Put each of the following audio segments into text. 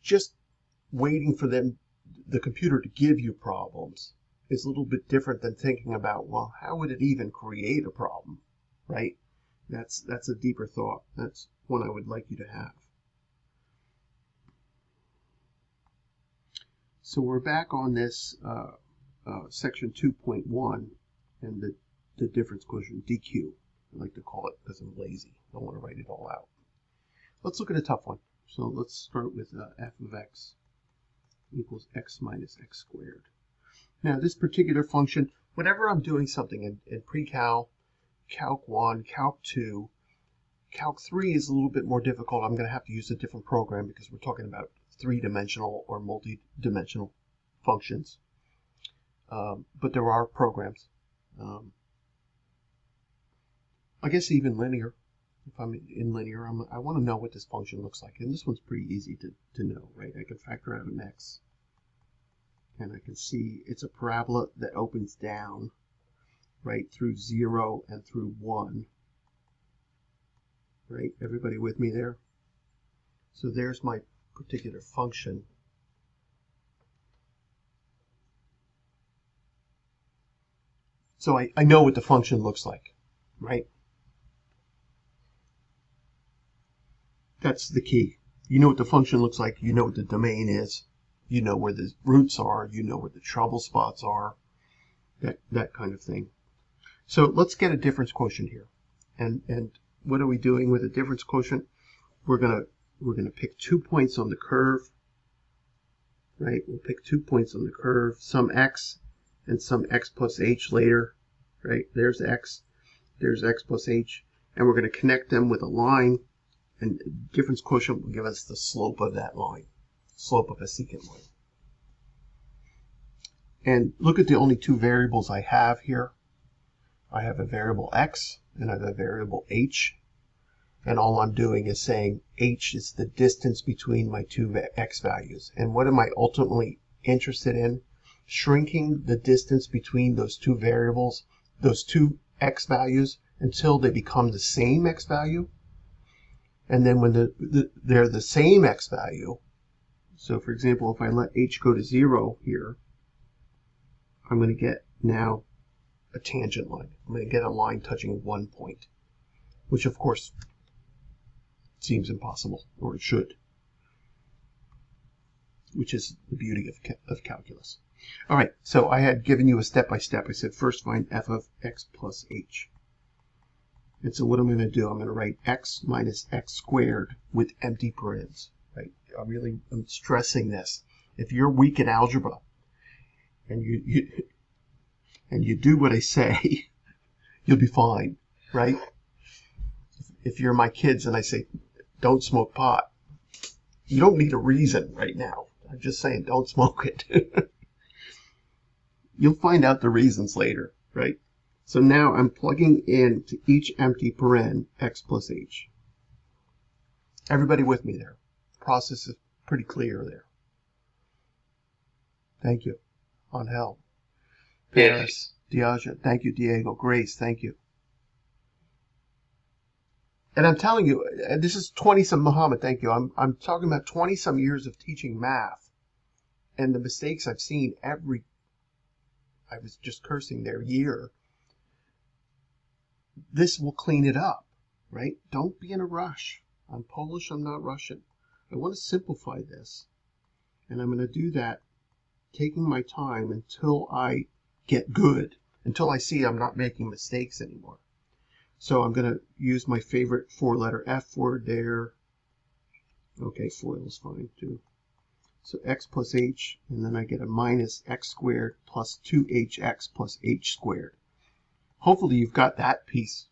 just waiting for the computer to give you problems is a little bit different than thinking about, well, how would it even create a problem, right? That's a deeper thought. That's one I would like you to have. So we're back on this section 2.1 and the difference quotient, DQ. I like to call it because I'm lazy. I don't want to write it all out. Let's look at a tough one. So let's start with f of x equals x minus x squared. Now this particular function, whenever I'm doing something in pre-cal, Calc 1, Calc 2, Calc 3 is a little bit more difficult. I'm going to have to use a different program because we're talking about three-dimensional or multi-dimensional functions. But there are programs. I guess even linear. If I'm in linear, I want to know what this function looks like. And this one's pretty easy to know, right? I can factor out an x. And I can see it's a parabola that opens down, right, through 0 and through 1. Right? Everybody with me there? So there's my particular function. So I know what the function looks like, right? That's the key. You know what the function looks like. You know what the domain is. You know where the roots are. You know where the trouble spots are. That kind of thing. So let's get a difference quotient here. And what are we doing with a difference quotient? We're gonna pick 2 points on the curve. Right? We'll pick 2 points on the curve, some x and some x plus h later. Right? There's x plus h, and we're going to connect them with a line. And difference quotient will give us the slope of that line, slope of a secant line. And look at the only two variables I have here. I have a variable x and I have a variable h. And all I'm doing is saying h is the distance between my two x values. And what am I ultimately interested in? Shrinking the distance between those two variables, those two x values, until they become the same x value. And then when they're the same x value, so for example, if I let h go to 0 here, I'm going to get now a tangent line. I'm going to get a line touching 1 point, which of course seems impossible, or it should, which is the beauty of calculus. All right, so I had given you a step-by-step. I said first find f of x plus h. And so what I'm going to do, I'm going to write x minus x squared with empty parens. Right? I'm stressing this. If you're weak at algebra and you do what I say, you'll be fine, right? If you're my kids and I say, don't smoke pot, you don't need a reason right now. I'm just saying, don't smoke it. You'll find out the reasons later, right? So now I'm plugging in to each empty paren x plus h. Everybody with me there? The process is pretty clear there. Thank you. Angel. Paris. Diaja. Thank you, Diego. Grace. Thank you. And I'm telling you, this is 20-some, Muhammad, thank you. I'm talking about 20-some years of teaching math and the mistakes I've seen I was just cursing their year. This will clean it up, right? Don't be in a rush. I'm Polish, I'm not Russian. I want to simplify this. And I'm going to do that taking my time until I get good, until I see I'm not making mistakes anymore. So I'm going to use my favorite four-letter F word there. Okay, FOIL is fine too. So x plus h, and then I get a minus x squared plus 2hx plus h squared. Hopefully you've got that piece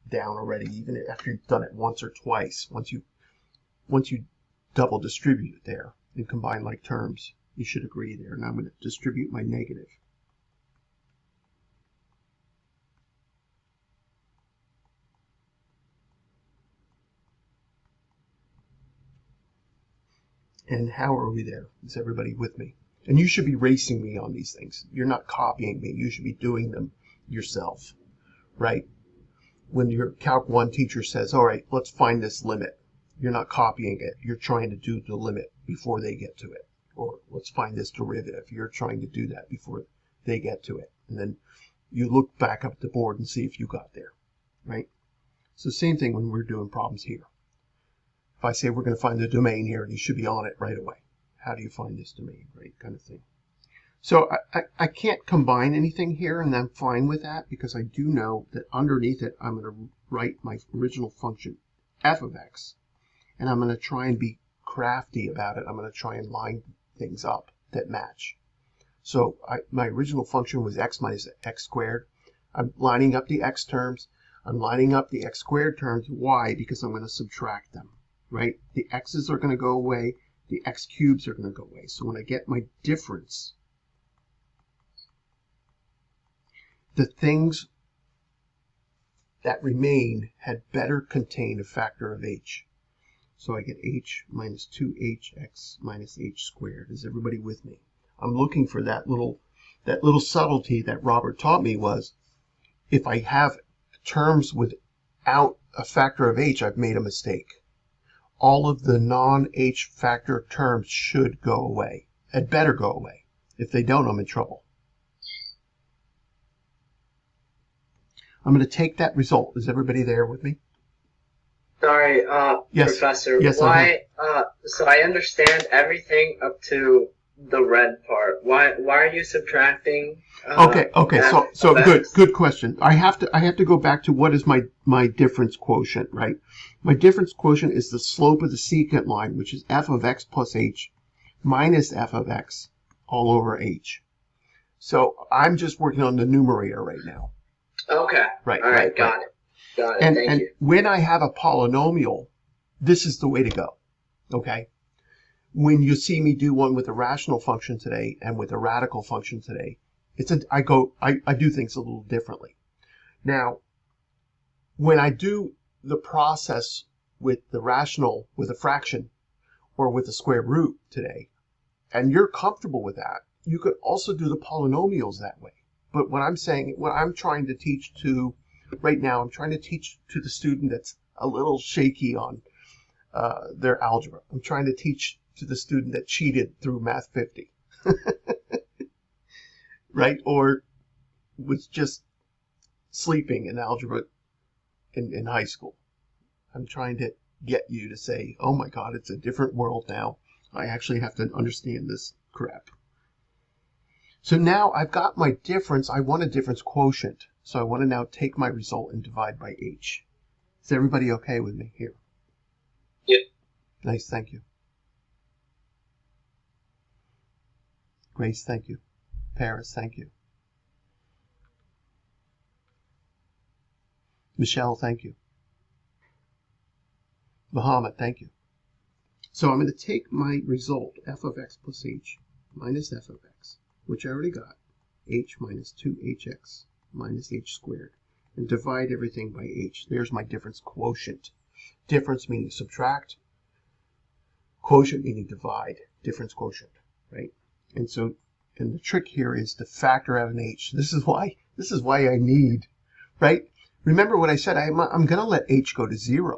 down already, even after you've done it once or twice. Once you double distribute it there and combine like terms, you should agree there. Now I'm going to distribute my negative. And how are we there? Is everybody with me? And you should be racing me on these things. You're not copying me. You should be doing them yourself, right? When your Calc 1 teacher says, all right, let's find this limit. You're not copying it. You're trying to do the limit before they get to it. Or let's find this derivative. You're trying to do that before they get to it. And then you look back up at the board and see if you got there, right? So same thing when we're doing problems here. If I say we're going to find the domain here, you should be on it right away. How do you find this domain, right? Kind of thing. So I can't combine anything here, and I'm fine with that because I do know that underneath it, I'm going to write my original function, f of x, and I'm going to try and be crafty about it. I'm going to try and line things up that match. So my original function was x minus x squared. I'm lining up the x terms. I'm lining up the x squared terms. Why? Because I'm going to subtract them, right? The x's are going to go away. The x cubes are going to go away. So when I get my difference, the things that remain had better contain a factor of h. So I get h minus 2hx minus h squared. Is everybody with me? I'm looking for that little subtlety that Robert taught me was, if I have terms without a factor of h, I've made a mistake. All of the non-h factor terms should go away. Had better go away. If they don't, I'm in trouble. I'm going to take that result. Is everybody there with me? Sorry, Yes. Professor. Yes, why? So I understand everything up to the red part. Why are you subtracting? Okay. So X? good question. I have to go back to what is my difference quotient, right? My difference quotient is the slope of the secant line, which is f of x plus h minus f of x all over h. So I'm just working on the numerator right now. Okay. Right. All right. Got it. Thank And you. when I have a polynomial, this is the way to go. Okay. When you see me do one with a rational function today and with a radical function today, I do things a little differently. Now, when I do the process with the rational, with a fraction, or with a square root today, and you're comfortable with that, you could also do the polynomials that way. But what I'm trying to teach to, right now, I'm trying to teach to the student that's a little shaky on their algebra. I'm trying to teach to the student that cheated through Math 50, right? Or was just sleeping in algebra in high school. I'm trying to get you to say, oh my God, it's a different world now. I actually have to understand this crap. So now I've got my difference. I want a difference quotient. So I want to now take my result and divide by h. Is everybody okay with me here? Yep. Nice, thank you. Grace, thank you. Paris, thank you. Michelle, thank you. Muhammad, thank you. So I'm going to take my result, f of x plus h minus f of x, which I already got, h minus 2hx minus h squared, and divide everything by h. There's my difference quotient. Difference meaning subtract, quotient meaning divide, difference quotient, right? And the trick here is to factor out an h. This is why I need, right? Remember what I said, I'm going to let h go to 0.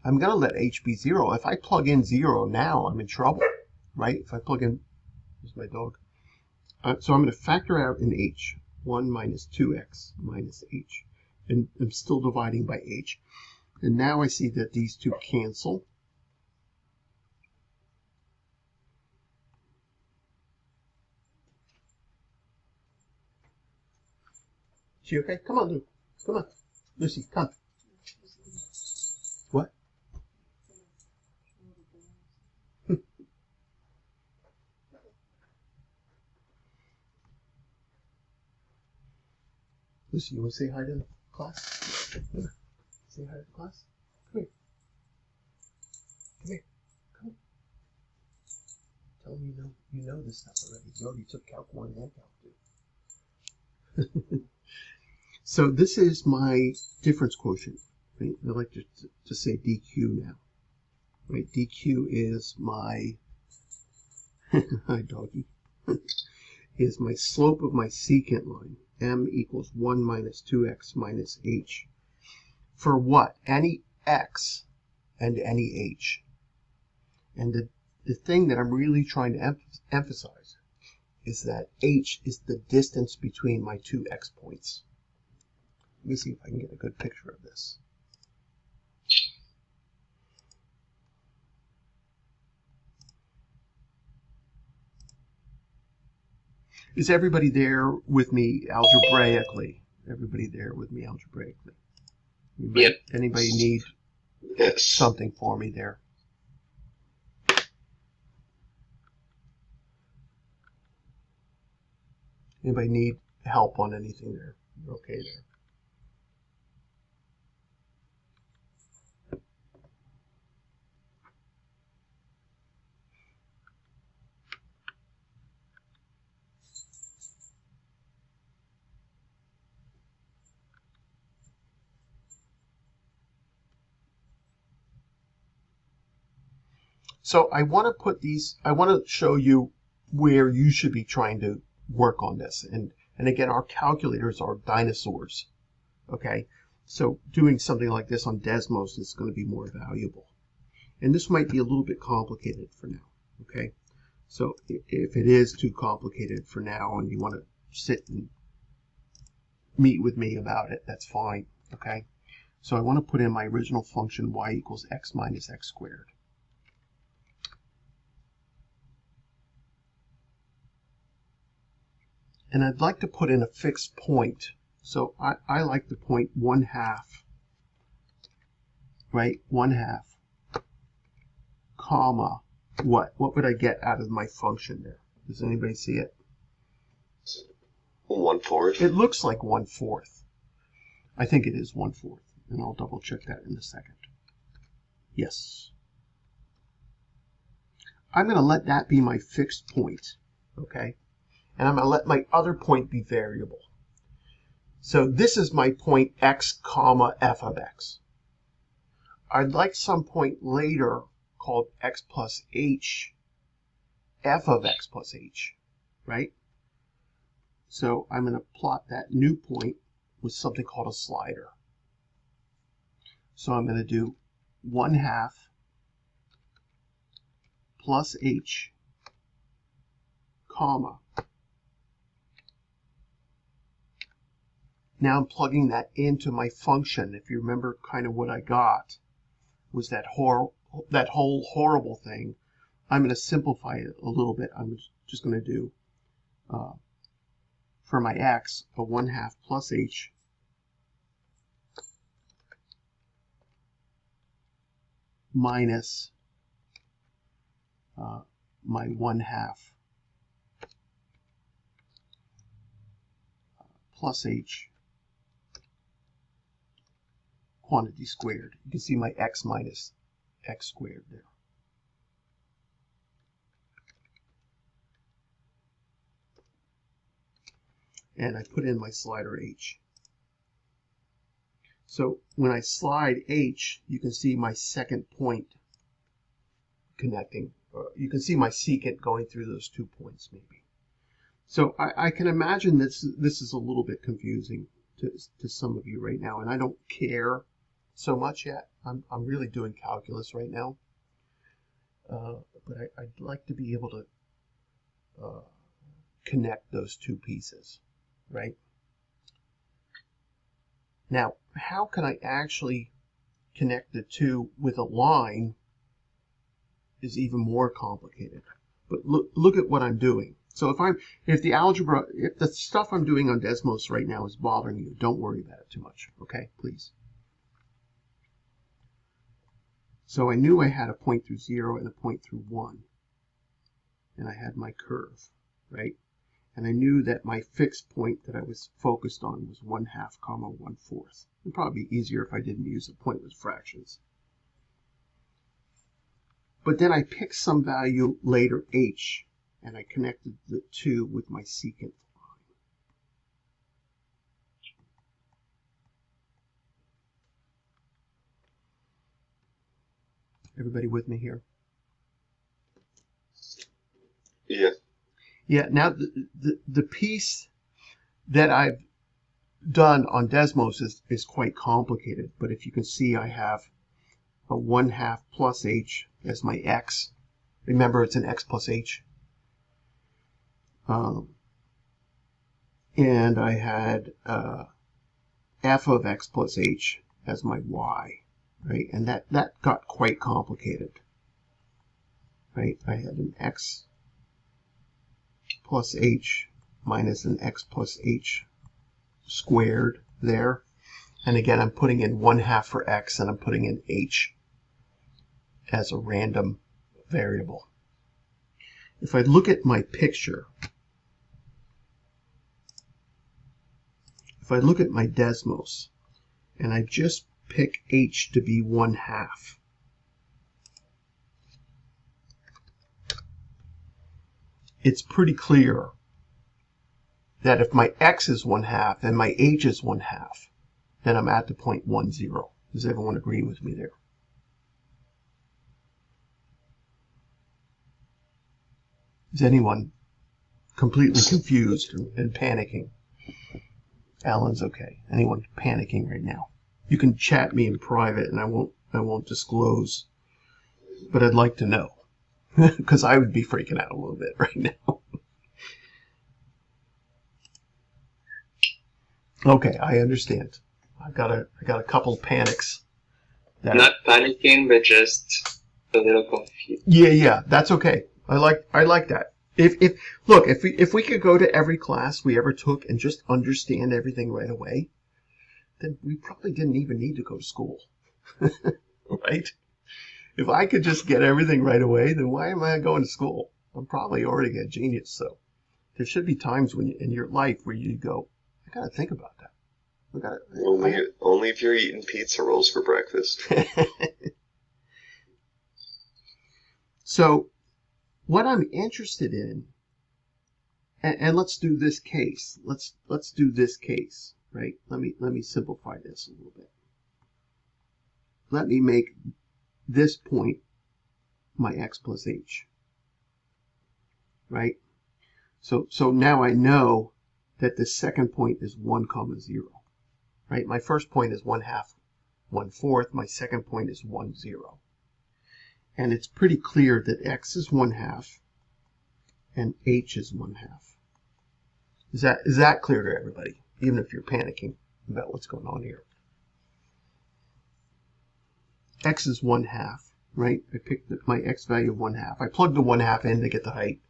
I'm going to let h be 0. If I plug in 0 now, I'm in trouble, right? If I plug in, here's my dog. So I'm going to factor out an h, 1 minus 2x minus h. And I'm still dividing by h. And now I see that these two cancel. She okay? Come on, Luke. Come on. Lucy, come. What? Lucy, you want to say hi to the class? Come here. Say hi to the class. Come here. Come here. Come. Tell them you know this stuff already. You already took Calc 1 and Calc 2. So this is my difference quotient. Right? I like to say dq now. Right? dq is my hi doggy. Is my slope of my secant line. M equals 1 minus 2x minus h. For what? Any x and any h. And the thing that I'm really trying to emphasize is that h is the distance between my two x points. Let me see if I can get a good picture of this. Is everybody there with me algebraically? Everybody there with me algebraically? Yep. Anybody need something for me there? Anybody need help on anything there? You're okay there? So I want to put these, I want to show you where you should be trying to work on this. And again, our calculators are dinosaurs. Okay, so doing something like this on Desmos is going to be more valuable. And this might be a little bit complicated for now. Okay, so if it is too complicated for now and you want to sit and meet with me about it, that's fine. Okay, so I want to put in my original function y equals x minus x squared. And I'd like to put in a fixed point. So I like the point 1/2, right? 1/2, comma, what? What would I get out of my function there? Does anybody see it? 1/4. It looks like 1/4. I think it is 1/4. And I'll double check that in a second. Yes. I'm going to let that be my fixed point, okay? And I'm going to let my other point be variable. So this is my point x comma f of x. I'd like some point later called x plus h, f of x plus h, right? So I'm going to plot that new point with something called a slider. So I'm going to do 1/2 plus h, comma. Now I'm plugging that into my function. If you remember kind of what I got was that whole horrible thing. I'm going to simplify it a little bit. I'm just going to do, for my x, a 1/2 plus h minus my 1/2 plus h quantity squared. You can see my x minus x squared there. And I put in my slider h. So when I slide h, you can see my second point connecting. You can see my secant going through those 2 points maybe. So I can imagine this is a little bit confusing to some of you right now, and I don't care so much yet. I'm really doing calculus right now. But I'd like to be able to connect those two pieces, right? Now, how can I actually connect the two with a line is even more complicated. But look at what I'm doing. So if the stuff I'm doing on Desmos right now is bothering you, don't worry about it too much, okay? Please. So I knew I had a point through 0 and a point through 1. And I had my curve, right? And I knew that my fixed point that I was focused on was 1/2 comma 1/4. It'd probably be easier if I didn't use a point with fractions. But then I picked some value later, h, and I connected the two with my secant line. Everybody with me here? Yeah. Yeah, now the piece that I've done on Desmos is quite complicated, but if you can see, I have a 1/2 plus h as my x. Remember, it's an x plus h. And I had f of x plus h as my y, right? And that got quite complicated, right? I had an x plus h minus an x plus h squared there. And again, I'm putting in 1/2 for x, and I'm putting in h as a random variable. If I look at my picture, if I look at my Desmos, and I just pick h to be 1/2, it's pretty clear that if my x is 1/2 and my h is 1/2, then I'm at the point 1, 0. Does everyone agree with me there? Is anyone completely confused and panicking? Alan's okay. Anyone panicking right now? You can chat me in private, and I won't disclose. But I'd like to know, because I would be freaking out a little bit right now. Okay, I understand. I got a couple panics. Not panicking, but just a little confused. Yeah, that's okay. I like that. If we could go to every class we ever took and just understand everything right away, then we probably didn't even need to go to school, right? If I could just get everything right away, then why am I going to school? I'm probably already a genius. So there should be times when in your life where you go, I got to think about that. Only if you're eating pizza rolls for breakfast. So what I'm interested in, and let's do this case. Let's do this case, right? Let me simplify this a little bit. Let me make this point my x plus h, right? So now I know that the second point is 1, 0, right? My first point is 1/2, 1/4. My second point is 1, 0. And it's pretty clear that x is 1/2 and h is 1/2. Is that clear to everybody, even if you're panicking about what's going on here? X is 1/2, right? I picked my x value of 1/2. I plugged the 1/2 in to get the height.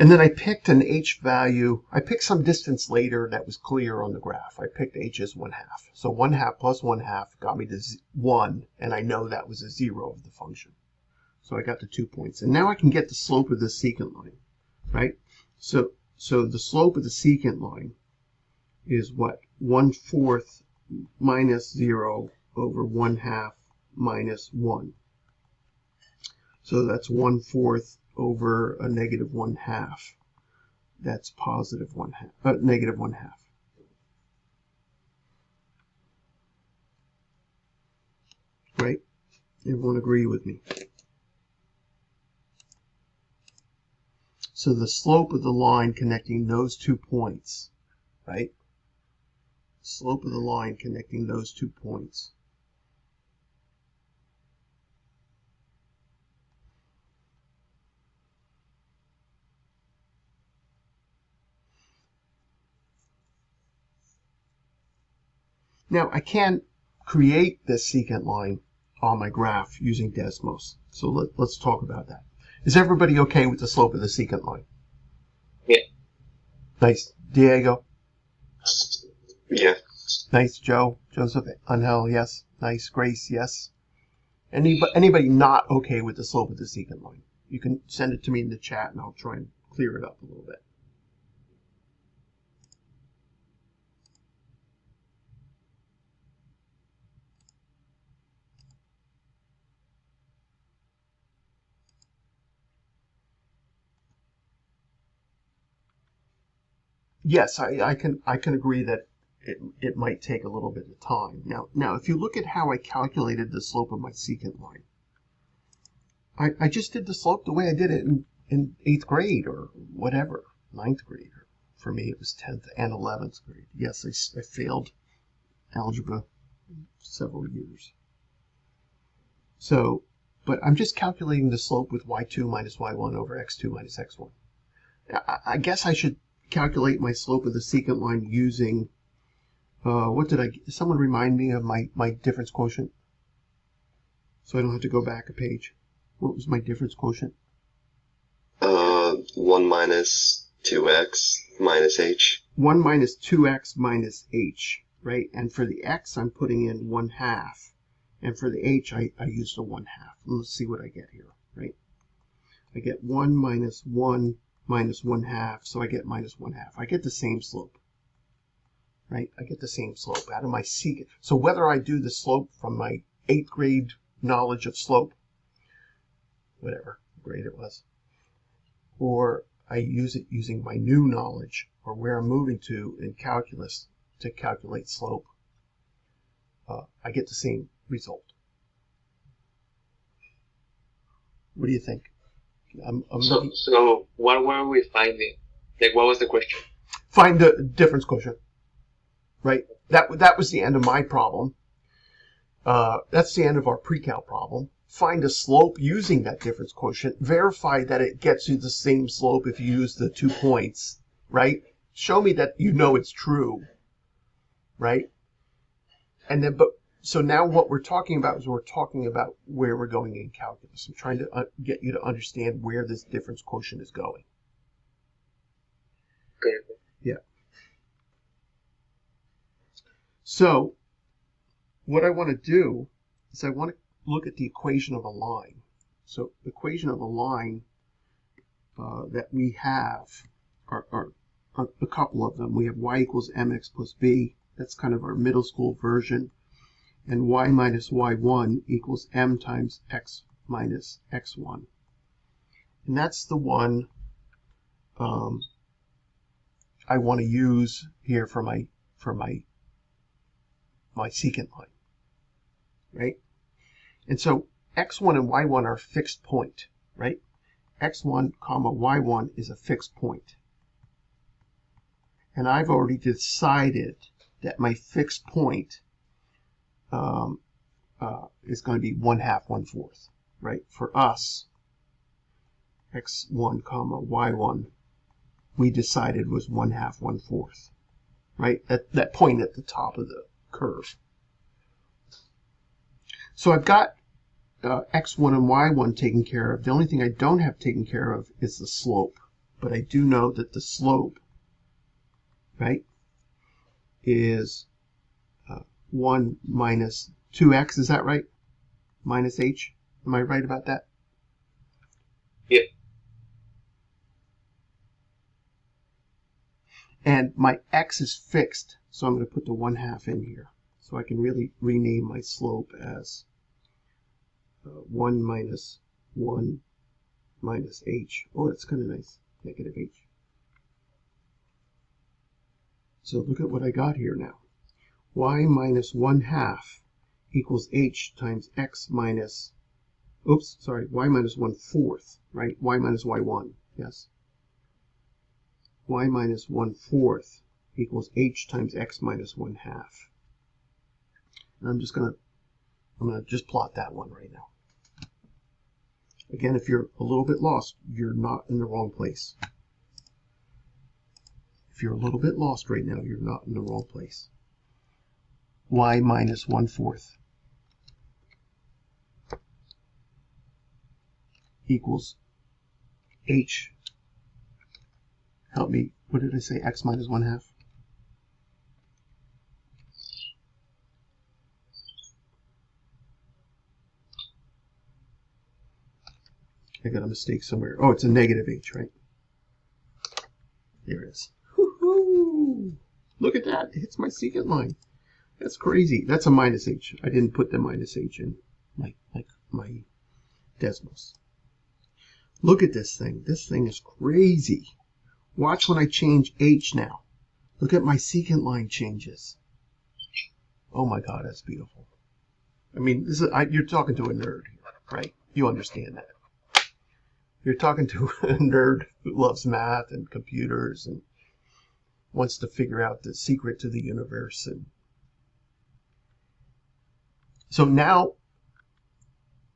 And then I picked an h value. I picked some distance later that was clear on the graph. I picked h as 1/2. So 1/2 plus 1/2 got me to 1, and I know that was a 0 of the function. So I got the 2 points. And now I can get the slope of the secant line, right? So the slope of the secant line is what? 1/4 minus 0 over 1/2 minus 1. So that's 1/4 over a negative 1/2. That's positive 1/2, negative 1/2. Right? Everyone agree with me? So the slope of the line connecting those 2 points, right? Slope of the line connecting those 2 points . Now I can create this secant line on my graph using Desmos. So let's talk about that. Is everybody okay with the slope of the secant line? Yeah. Nice. Diego? Yeah. Nice. Joe? Joseph? Angel? Yes. Nice. Grace? Yes. Anybody not okay with the slope of the secant line? You can send it to me in the chat and I'll try and clear it up a little bit. Yes, I can agree that it might take a little bit of time. Now, if you look at how I calculated the slope of my secant line, I just did the slope the way I did it in 8th grade or whatever, 9th grade. For me, it was 10th and 11th grade. Yes, I failed algebra several years. So, but I'm just calculating the slope with y2 minus y1 over x2 minus x1. I guess I should calculate my slope of the secant line using, someone remind me of my difference quotient? So I don't have to go back a page. What was my difference quotient? 1 minus 2x minus h. 1 minus 2x minus h, right? And for the x, I'm putting in 1/2. And for the h, I used a 1/2. Let's see what I get here, right? I get 1 minus 1 minus 1/2, so I get minus 1/2. I get the same slope, right? I get the same slope out of my secant. So whether I do the slope from my 8th grade knowledge of slope, whatever grade it was, or I use it using my new knowledge or where I'm moving to in calculus to calculate slope, I get the same result. What do you think? So what were we finding? Like, what was the question? Find the difference quotient, right? That was the end of my problem. That's the end of our pre-cal problem. Find a slope using that difference quotient. Verify that it gets you the same slope if you use the 2 points, right? Show me that you know it's true, right? And then, so now what we're talking about is we're talking about where we're going in calculus. I'm trying to get you to understand where this difference quotient is going. Okay. Yeah. So what I want to do is I want to look at the equation of a line. So the equation of a line that we have are a couple of them. We have y equals mx plus b. That's kind of our middle school version. And y minus y1 equals m times x minus x1. And that's the one I want to use here for my secant line, right? And so x1 and y1 are fixed point, right? x1 comma y1 is a fixed point. And I've already decided that my fixed point is going to be 1/2, 1/4, right? For us, x1 comma y1, we decided was 1/2, 1/4, right? That point at the top of the curve. So I've got x1 and y1 taken care of. The only thing I don't have taken care of is the slope. But I do know that the slope, right, is 1 minus 2x. Is that right? Minus h. Am I right about that? Yeah. And my x is fixed, so I'm going to put the 1/2 in here. So I can really rename my slope as 1 minus 1 minus h. Oh, that's kind of nice. Negative h. So look at what I got here now. Y minus 1/2 equals h times x minus, y minus 1/4, right? Y minus y1, yes. Y minus 1/4 equals h times x minus 1/2. And I'm gonna just plot that one right now. Again, if you're a little bit lost, you're not in the wrong place. If you're a little bit lost right now, you're not in the wrong place. Y minus 1/4 equals h. Help me. What did I say? X minus 1/2. I got a mistake somewhere. Oh, it's a negative h, right? There it is. Woohoo! Look at that. It hits my secant line. That's crazy. That's a minus h. I didn't put the minus h in like my Desmos. Look at this thing. This thing is crazy. Watch when I change h now. Look at my secant line changes. Oh my God, that's beautiful. I mean, you're talking to a nerd here, right? You understand that. You're talking to a nerd who loves math and computers and wants to figure out the secret to the universe. And so now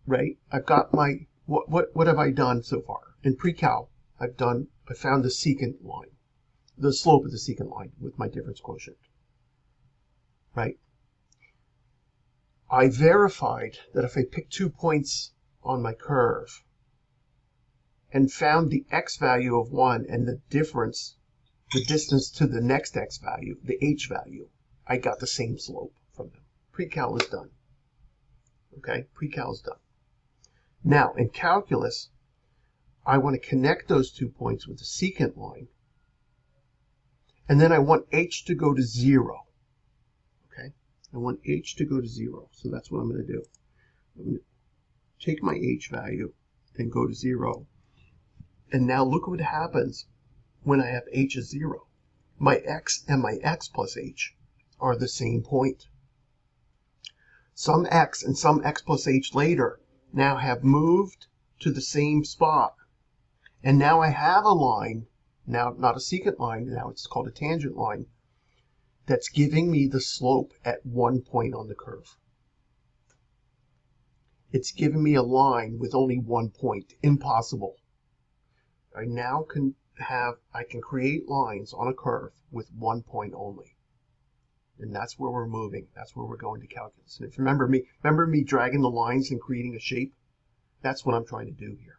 right? I've got my, what have I done so far? In pre-cal, I found the secant line, the slope of the secant line with my difference quotient, right? I verified that if I pick 2 points on my curve and found the x value of one and the difference, the distance to the next x value, the h value, I got the same slope from them. Pre-cal is done. Okay, pre-cal is done. Now, in calculus, I want to connect those 2 points with the secant line, and then I want h to go to 0. Okay, I want h to go to 0, so that's what I'm going to do. I'm going to take my h value and go to 0, and now look what happens when I have h as 0. My x and my x plus h are the same point. Some x and some x plus h later now have moved to the same spot. And now I have a line, now not a secant line, now it's called a tangent line, that's giving me the slope at 1 point on the curve. It's giving me a line with only 1 point. Impossible. I now I can create lines on a curve with 1 point only. And that's where we're moving. That's where we're going to calculus. And if you remember me dragging the lines and creating a shape? That's what I'm trying to do here.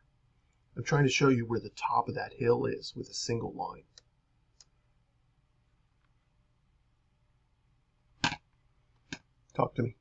I'm trying to show you where the top of that hill is with a single line. Talk to me.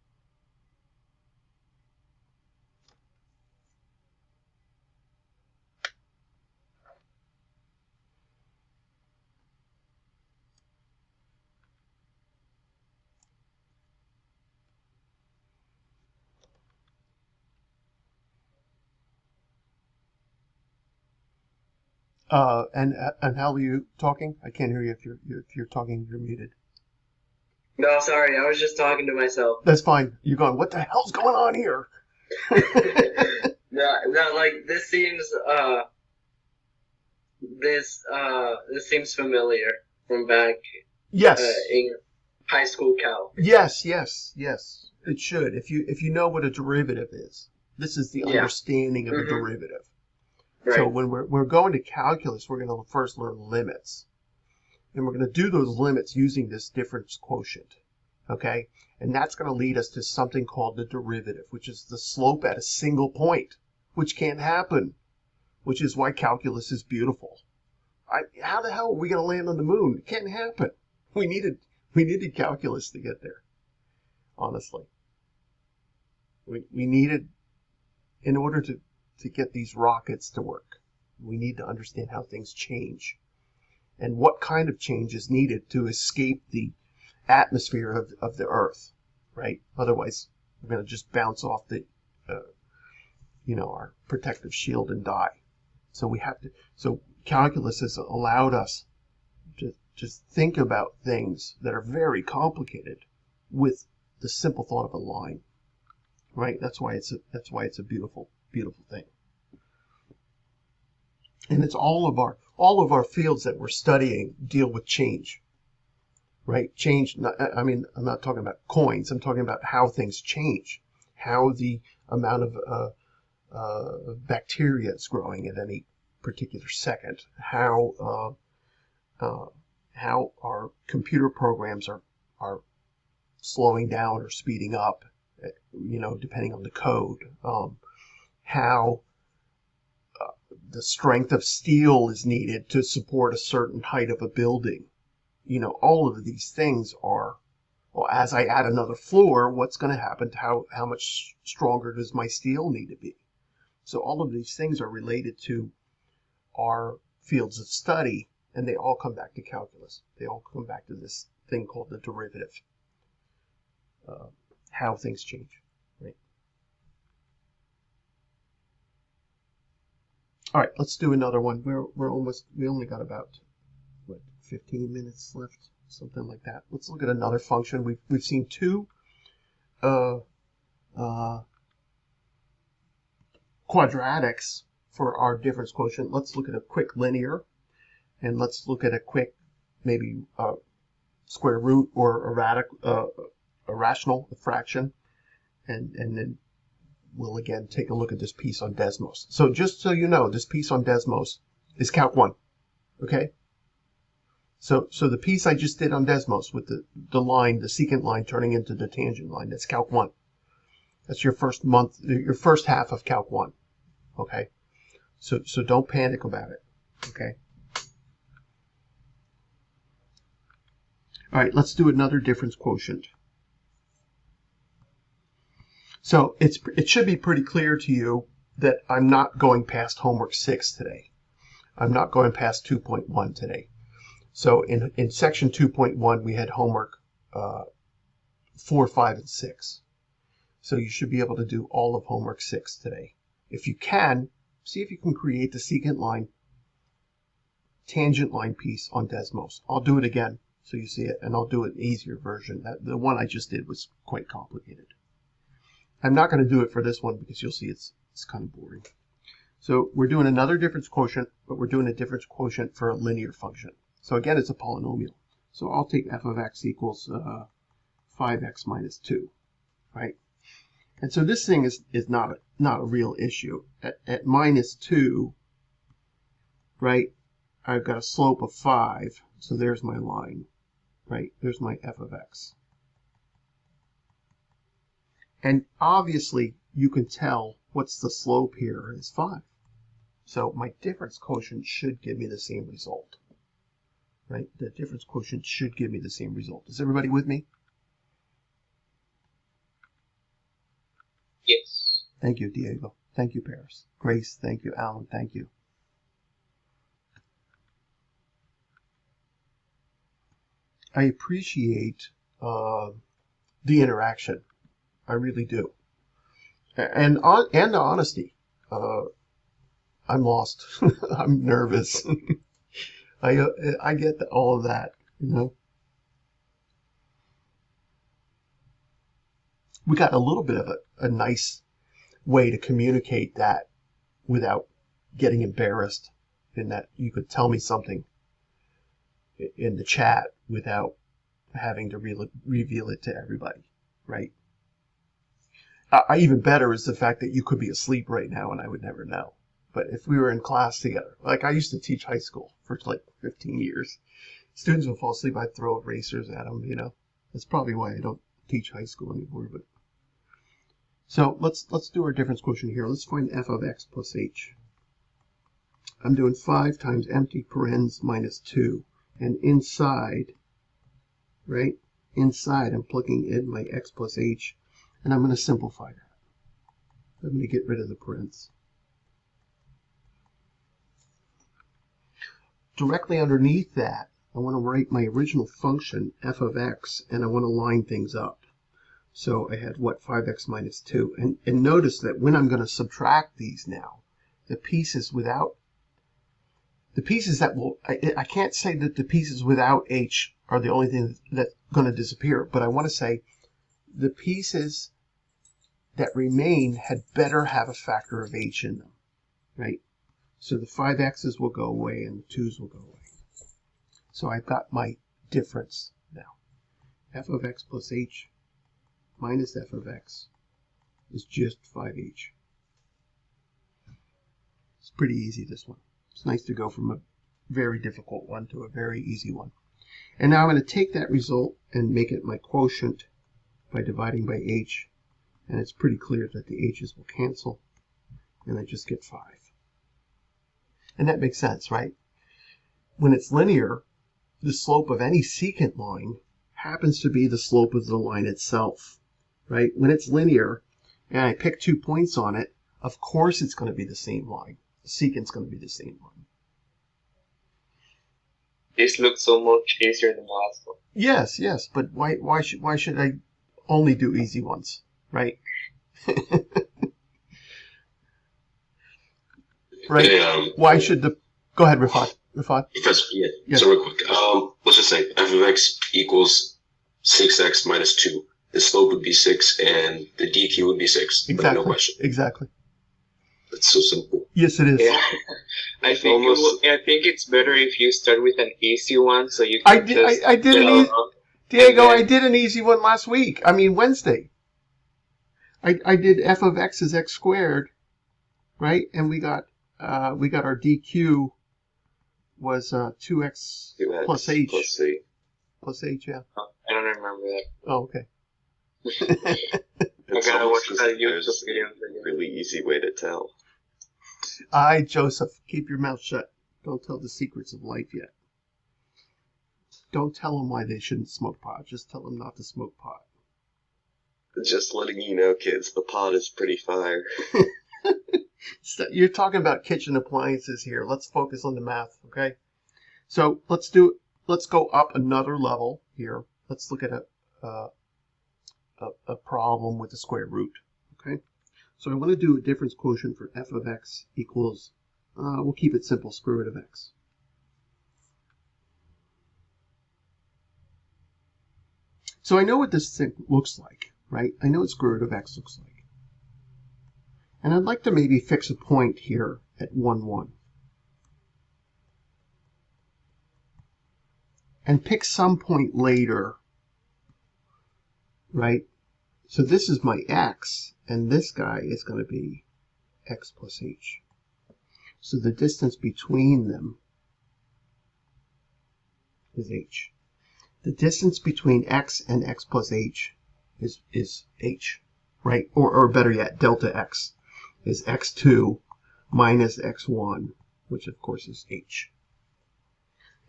And how are you talking? I can't hear you if you're talking. You're muted. No, sorry, I was just talking to myself. That's fine. You're going, what the hell's going on here? No, like this seems this seems familiar from back Yes. In high school cal. Yes. It should. If you know what a derivative is, this is the understanding of a derivative. Right. So when we're going to calculus, we're going to first learn limits. And we're going to do those limits using this difference quotient. Okay? And that's going to lead us to something called the derivative, which is the slope at a single point, which can't happen, which is why calculus is beautiful. How the hell are we going to land on the moon? It can't happen. We needed calculus to get there, honestly. We needed, in order to get these rockets to work, we need to understand how things change and what kind of change is needed to escape the atmosphere of the Earth, right? Otherwise, we're going to just bounce off the, our protective shield and die. So so calculus has allowed us to just think about things that are very complicated with the simple thought of a line, right? That's why it's a beautiful thing. And it's all of our fields that we're studying deal with change, right? Change. I'm not talking about coins. I'm talking about how things change, how the amount of bacteria is growing at any particular second, how our computer programs are slowing down or speeding up, depending on the code, how the strength of steel is needed to support a certain height of a building. All of these things are, well, as I add another floor, what's going to happen to how much stronger does my steel need to be? So all of these things are related to our fields of study, and they all come back to calculus. They all come back to this thing called the derivative, how things change, right? All right, let's do another one. We only got about 15 minutes left, something like that. Let's look at another function. We've seen two quadratics for our difference quotient. Let's look at a quick linear, and let's look at a quick maybe square root or a rational fraction, and then we'll again take a look at this piece on Desmos. So just so you know, this piece on Desmos is Calc 1, okay? So the piece I just did on Desmos with the line, the secant line turning into the tangent line, that's Calc 1. That's your first month, your first half of Calc 1, okay? So don't panic about it, okay? All right, let's do another difference quotient. So it should be pretty clear to you that I'm not going past homework 6 today. I'm not going past 2.1 today. So in section 2.1, we had homework 4, 5, and 6. So you should be able to do all of homework 6 today. If you can, see if you can create the secant line, tangent line piece on Desmos. I'll do it again so you see it, and I'll do an easier version. The one I just did was quite complicated. I'm not going to do it for this one because you'll see it's kind of boring. So we're doing another difference quotient, but we're doing a difference quotient for a linear function. So again, it's a polynomial. So I'll take f of x equals 5x minus 2, right? And so this thing is not a real issue. At minus 2, right, I've got a slope of 5. So there's my line, right? There's my f of x. And obviously, you can tell what's the slope here is 5. So my difference quotient should give me the same result, right? The difference quotient should give me the same result. Is everybody with me? Yes. Thank you, Diego. Thank you, Paris. Grace, thank you. Alan, thank you. I appreciate the interaction. I really do. And the honesty. I'm lost. I'm nervous. I get all of that, you know. We got a little bit of a nice way to communicate that without getting embarrassed, in that you could tell me something in the chat without having to reveal it to everybody, right? Even better is the fact that you could be asleep right now and I would never know. But if we were in class together, like I used to teach high school for like 15 years, students would fall asleep, I'd throw erasers at them, you know. That's probably why I don't teach high school anymore. But so let's do our difference quotient here. Let's find f of x plus h. I'm doing 5 times empty parens minus 2. And inside, right, inside I'm plugging in my x plus h, and I'm going to simplify that. I'm going to get rid of the parens. Directly underneath that, I want to write my original function, f of x, and I want to line things up. So I had, what, 5x minus 2. And notice that when I'm going to subtract these now, the pieces without, the pieces that will, I can't say that the pieces without h are the only thing that's going to disappear, but I want to say the pieces that remain had better have a factor of h in them, right? So the 5x's will go away and the 2's will go away. So I've got my difference now. F of x plus h minus f of x is just 5h. It's pretty easy, this one. It's nice to go from a very difficult one to a very easy one. And now I'm going to take that result and make it my quotient by dividing by h. And it's pretty clear that the h's will cancel. And I just get 5. And that makes sense, right? When it's linear, the slope of any secant line happens to be the slope of the line itself, right? When it's linear and I pick 2 points on it, of course it's going to be the same line. The secant's going to be the same line. This looks so much easier than the last one. Yes, yes, but why should I only do easy ones, right? Right? Hey, Why should the... Go ahead, Rafat. Because, Yes. so real quick, let's just say f of x equals 6x minus 2. The slope would be 6 and the dq would be 6. Exactly. But no question. Exactly. That's so simple. Yes, it is. Yeah. I think it's better if you start with an easy one so you can I did an easy... Diego, I did an easy one last week. I mean, Wednesday. I did f of x is x squared, right? And we got our dq was 2x 2x plus h. plus c. Plus h, yeah. Oh, I don't remember that. Oh, okay. It's gotta almost watch as that if there's YouTube video for a you. really easy way to tell. Aye, Joseph, keep your mouth shut. Don't tell the secrets of life yet. Don't tell them why they shouldn't smoke pot. Just tell them not to smoke pot. Just letting you know, kids, the pot is pretty fire. So you're talking about kitchen appliances here. Let's focus on the math, okay? So let's go up another level here. Let's look at a problem with the square root, okay? So I want to do a difference quotient for f of x equals, we'll keep it simple, square root of x. So I know what this thing looks like, right? I know what square root of x looks like. And I'd like to maybe fix a point here at 1, 1. And pick some point later, right? So this is my x, and this guy is going to be x plus h. So the distance between them is h. The distance between x and x plus h is h, right? Or better yet, delta x is x2 minus x1, which of course is h.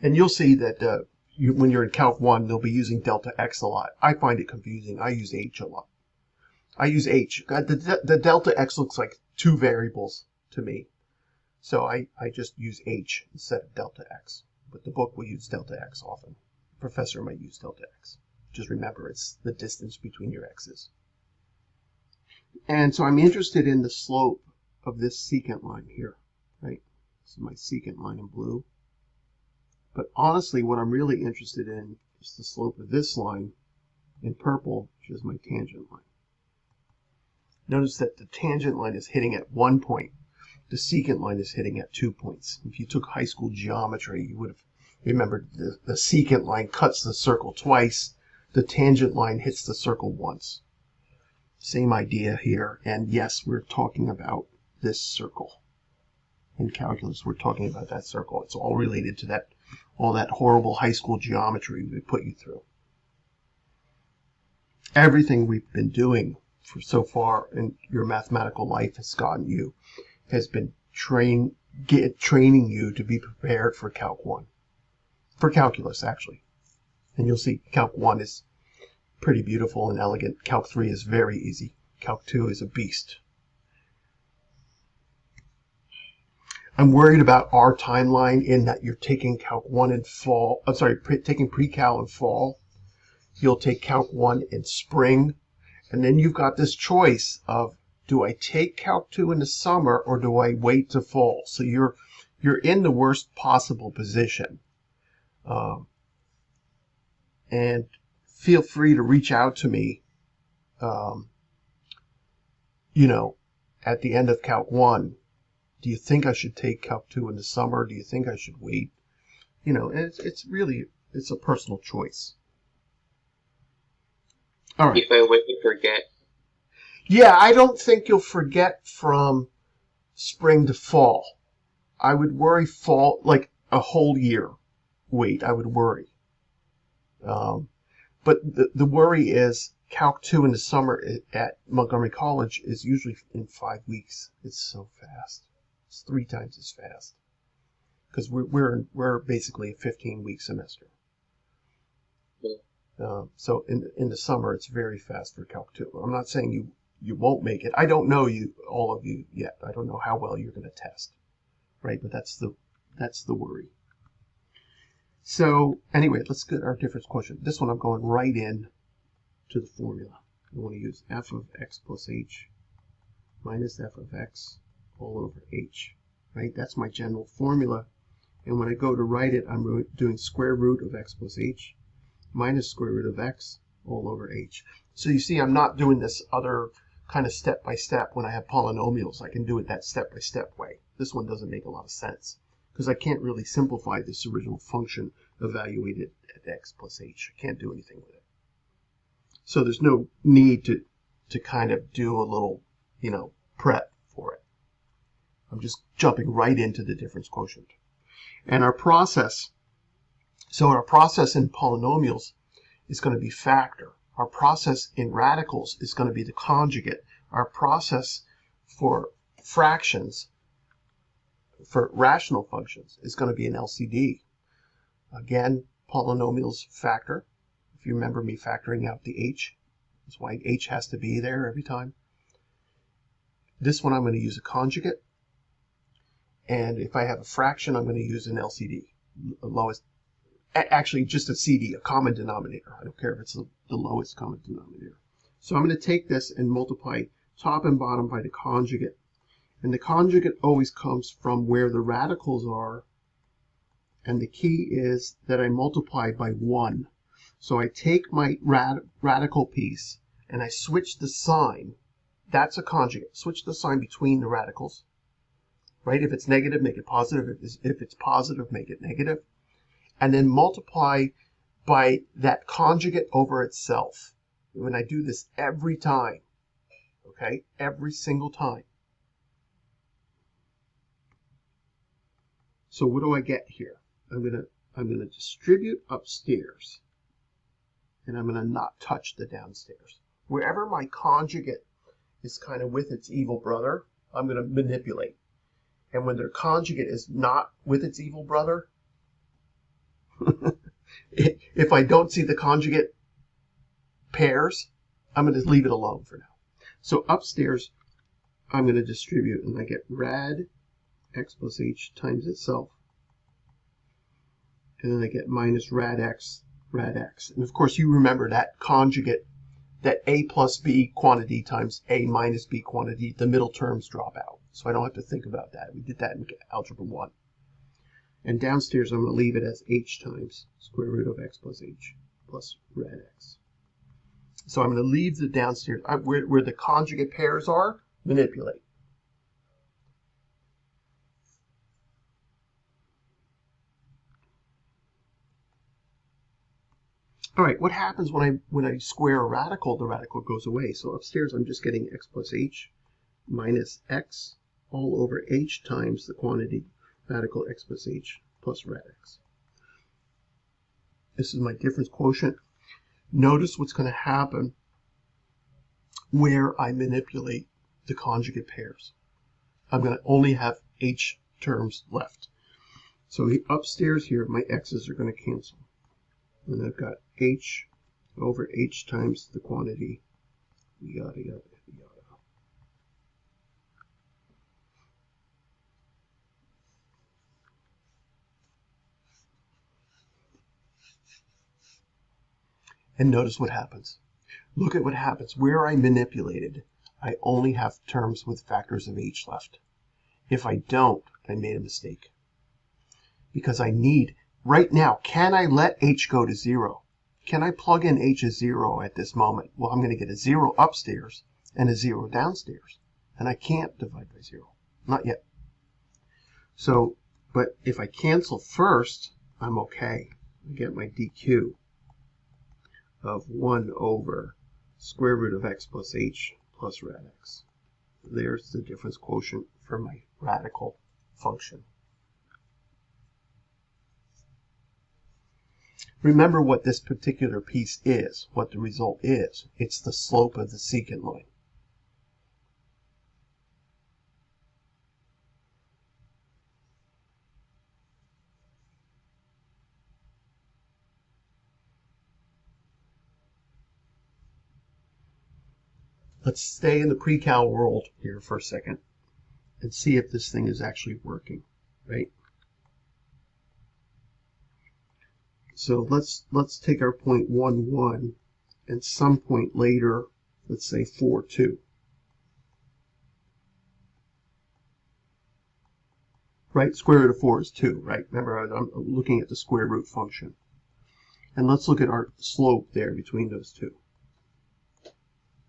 And you'll see that when you're in Calc 1, they'll be using delta x a lot. I find it confusing. I use h a lot. I use h. The delta x looks like two variables to me. So I just use h instead of delta x. But the book will use delta x often. The professor might use delta x. Just remember, it's the distance between your x's. And so I'm interested in the slope of this secant line here, right? This is my secant line in blue. But honestly, what I'm really interested in is the slope of this line in purple, which is my tangent line. Notice that the tangent line is hitting at 1 point. The secant line is hitting at 2 points. If you took high school geometry, you would have remembered the secant line cuts the circle twice. The tangent line hits the circle once. Same idea here. And yes, we're talking about this circle. In calculus, we're talking about that circle. It's all related to that, all that horrible high school geometry we put you through. Everything we've been doing for so far in your mathematical life has been training you to be prepared for Calc 1. For calculus, actually. And you'll see Calc 1 is pretty beautiful and elegant. Calc 3 is very easy. Calc 2 is a beast. I'm worried about our timeline in that you're taking Calc 1 in fall. I'm sorry, taking pre-cal in fall. You'll take Calc 1 in spring. And then you've got this choice of, do I take Calc 2 in the summer or do I wait to fall? So you're in the worst possible position. And feel free to reach out to me, at the end of Calc 1. Do you think I should take Calc 2 in the summer? Do you think I should wait? It's a personal choice. All right. If I wait to forget. Yeah, I don't think you'll forget from spring to fall. I would worry fall, like a whole year. Wait, I would worry. But the worry is Calc 2 in the summer at Montgomery College is usually in 5 weeks. It's so fast. It's 3 times as fast. Because we're basically a 15-week semester. So in the summer, it's very fast for Calc 2. I'm not saying you won't make it. I don't know all of you yet. I don't know how well you're going to test, right? But that's the worry. So anyway, let's get our difference quotient. This one I'm going right in to the formula. I want to use f of x plus h minus f of x all over h, right? That's my general formula. And when I go to write it, I'm doing square root of x plus h minus square root of x all over h. So you see, I'm not doing this other kind of step-by-step. When I have polynomials, I can do it that step-by-step way. This one doesn't make a lot of sense because I can't really simplify this original function evaluated at x plus h. I can't do anything with it. So there's no need to to kind of do a little, prep for it. I'm just jumping right into the difference quotient. And our process in polynomials is going to be factor. Our process in radicals is going to be the conjugate. Our process for fractions, for rational functions, is going to be an LCD. Again, polynomials factor. If you remember me factoring out the h, that's why h has to be there every time. This one I'm going to use a conjugate. And if I have a fraction, I'm going to use an LCD, actually just a CD, a common denominator. I don't care if it's the lowest common denominator. So I'm going to take this and multiply top and bottom by the conjugate. And the conjugate always comes from where the radicals are. And the key is that I multiply by 1. So I take my radical piece and I switch the sign. That's a conjugate. Switch the sign between the radicals. Right? If it's negative, make it positive. If it's positive, make it negative. And then multiply by that conjugate over itself. When I do this every time, okay? Every single time. So what do I get here? I'm gonna distribute upstairs, and I'm gonna not touch the downstairs. Wherever my conjugate is kind of with its evil brother, I'm gonna manipulate. And when their conjugate is not with its evil brother, if I don't see the conjugate pairs, I'm going to leave it alone for now. So upstairs, I'm going to distribute, and I get rad x plus h times itself. And then I get minus rad x. And of course, you remember that conjugate, that a plus b quantity times a minus b quantity, the middle terms drop out. So I don't have to think about that. We did that in Algebra 1. And downstairs, I'm going to leave it as h times square root of x plus h plus rad x. So I'm going to leave the downstairs, where the conjugate pairs are, manipulate. All right, what happens when I square a radical? The radical goes away. So upstairs, I'm just getting x plus h minus x all over h times the quantity radical x plus h plus rad x. This is my difference quotient. Notice what's going to happen where I manipulate the conjugate pairs. I'm going to only have h terms left. So upstairs here, my x's are going to cancel. And I've got h over h times the quantity, yada, yada, yada. And notice what happens. Look at what happens. Where I manipulated, I only have terms with factors of h left. If I don't, I made a mistake. Because I need, right now, can I let h go to 0? Can I plug in h as 0 at this moment? Well, I'm going to get a 0 upstairs and a 0 downstairs. And I can't divide by 0. Not yet. So, but if I cancel first, I'm okay. I get my dq of 1 over square root of x plus h plus rad x. There's the difference quotient for my radical function. Remember what this particular piece is, what the result is. It's the slope of the secant line. Let's stay in the pre-cal world here for a second and see if this thing is actually working, right? So let's take our point 1, 1, and some point later, let's say 4, 2. Right? Square root of 4 is 2, right? Remember, I'm looking at the square root function. And let's look at our slope there between those two.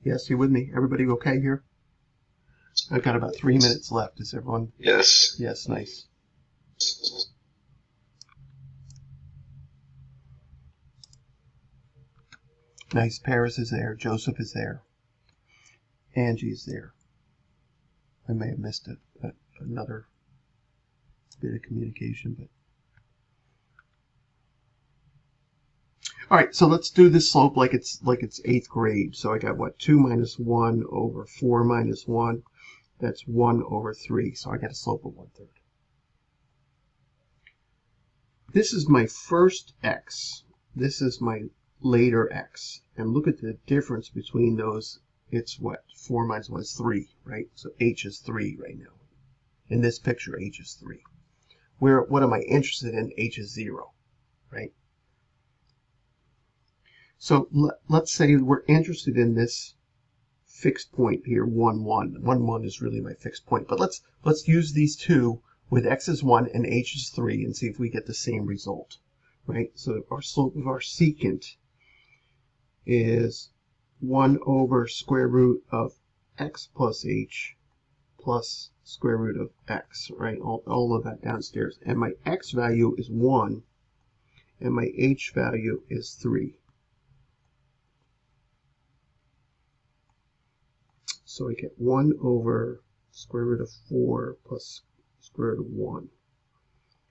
Yes, you with me? Everybody okay here? I've got about 3 minutes left. Is everyone? Yes. Yes, nice. Nice. Paris is there. Joseph is there. Angie's there. I may have missed another bit of communication, but all right. So let's do this slope like it's 8th grade. So I got what, 2 minus 1 over 4 minus 1. That's 1 over 3. So I got a slope of 1/3. This is my first x. This is my later x. And look at the difference between those. It's what? 4 minus 1 is 3, right? So h is 3 right now. In this picture, h is 3. What am I interested in? H is 0, right? So let's say we're interested in this fixed point here, 1, 1. 1, 1 is really my fixed point. But let's use these two with x is 1 and h is 3 and see if we get the same result, right? So our slope of our secant is 1 over square root of x plus h plus square root of x, right? All of that downstairs. And my x value is 1 and my h value is 3. So I get 1 over square root of 4 plus square root of 1.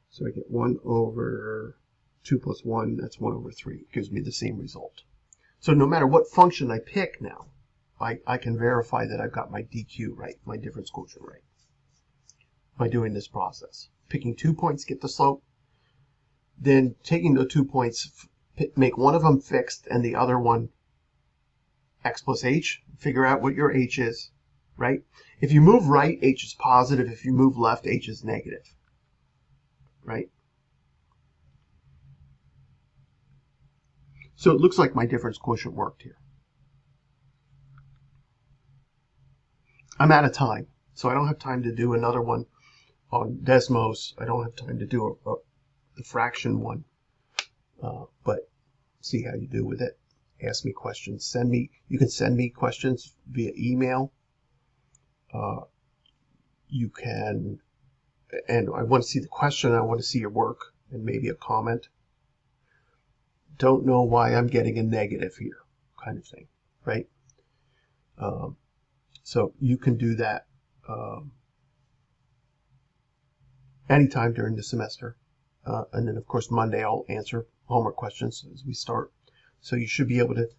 So I get 1 over 2 plus 1, that's 1 over 3. It gives me the same result. So no matter what function I pick now, I can verify that I've got my DQ right, my difference quotient right, by doing this process. Picking 2 points, get the slope, then taking the 2 points, make one of them fixed and the other one x plus h, figure out what your h is, right? If you move right, h is positive. If you move left, h is negative, right? So it looks like my difference quotient worked here. I'm out of time, so I don't have time to do another one on Desmos. I don't have time to do the fraction one, but see how you do with it. Ask me questions. You can send me questions via email. You can, and I want to see the question. I want to see your work and maybe a comment. Don't know why I'm getting a negative here, kind of thing, right? So you can do that anytime during the semester. And then, of course, Monday I'll answer homework questions as we start. So you should be able to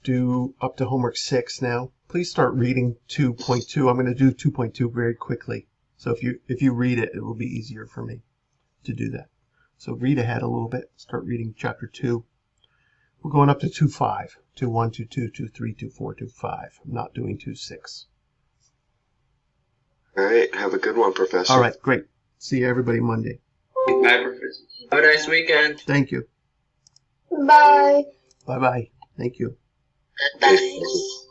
do up to homework 6 now. Please start reading 2.2. I'm going to do 2.2 very quickly. So if you read it, it will be easier for me to do that. So read ahead a little bit. Start reading chapter 2. We're going up to 2.5. 2.1, 2.2, 2.3, 2.4, 2.5. I'm not doing 2.6. All right. Have a good one, Professor. All right, great. See you everybody Monday. Bye, Professor. Have a nice weekend. Thank you. Bye. Bye-bye. Thank you. Bye.